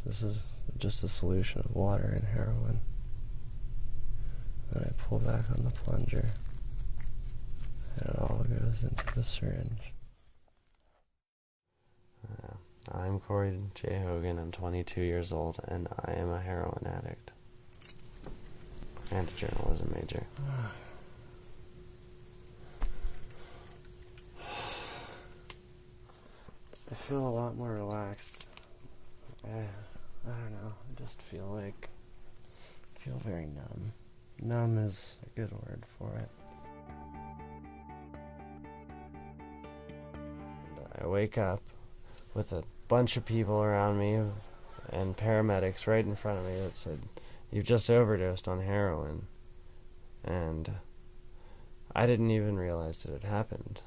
This is just a solution of water and heroin. Then I pull back on the plunger, and it all goes into the syringe. I'm Corey J. Hogan. I'm 22 years old, and I am a heroin addict and a journalism major. I feel a lot more relaxed. I don't know. I just feel very numb. Numb is a good word for it. I wake up with a bunch of people around me and paramedics right in front of me that said, "You've just overdosed on heroin." And I didn't even realize it had happened,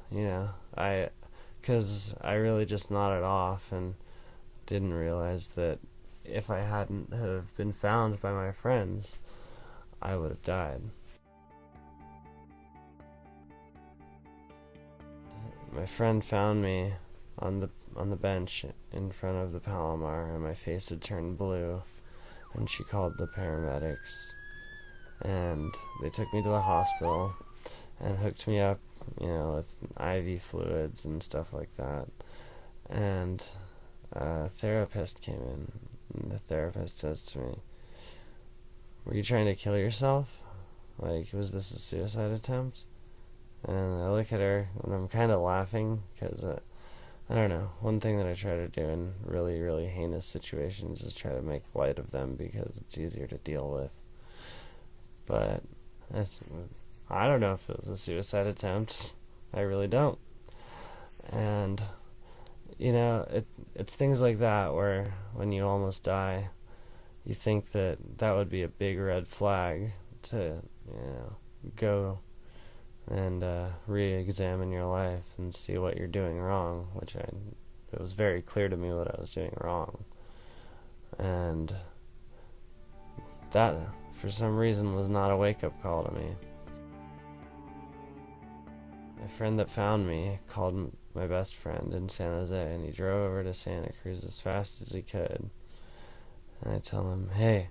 because I really just nodded off and didn't realize that if I hadn't have been found by my friends, I would have died. My friend found me on the bench in front of the Palomar, and my face had turned blue, and she called the paramedics, and they took me to the hospital and hooked me up, with IV fluids and stuff like that. And a therapist came in, and the therapist says to me, "Were you trying to kill yourself? Was this a suicide attempt?" And I look at her, and I'm kind of laughing, because, I don't know, one thing that I try to do in really, really heinous situations is try to make light of them, because it's easier to deal with. But I don't know if it was a suicide attempt. I really don't. And, it's things like that where when you almost die, you think that would be a big red flag to, go and re-examine your life and see what you're doing wrong, it was very clear to me what I was doing wrong. And that, for some reason, was not a wake-up call to me. My friend that found me called my best friend in San Jose, and he drove over to Santa Cruz as fast as he could. And I tell him, "Hey,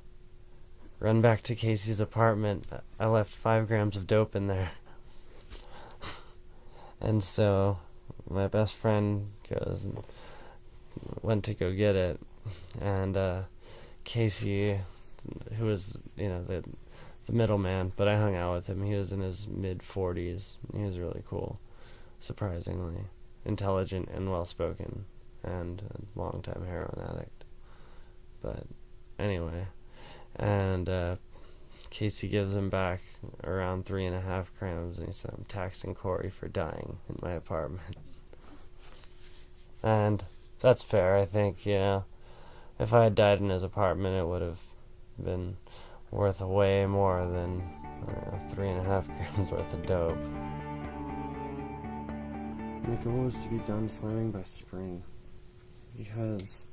run back to Casey's apartment. I left 5 grams of dope in there." And so my best friend went to go get it, and Casey, who was, the middleman, but I hung out with him. He was in his mid-40s. He was really cool, surprisingly intelligent and well-spoken, and a long-time heroin addict. But anyway, and Casey gives him back around 3.5 grams, and he said, "I'm taxing Corey for dying in my apartment." And that's fair, I think, If I had died in his apartment, it would have been worth way more than 3.5 grams worth of dope. My goal is to be done slamming by spring, because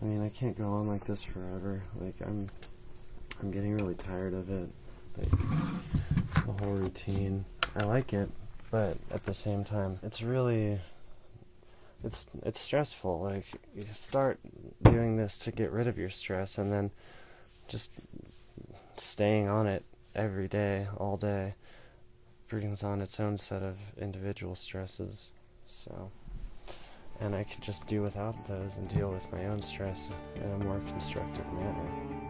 I can't go on like this forever. I'm getting really tired of it. The whole routine. I like it, but at the same time, it's stressful. You start doing this to get rid of your stress, and then just staying on it every day, all day, brings on its own set of individual stresses. And I could just do without those and deal with my own stress in a more constructive manner.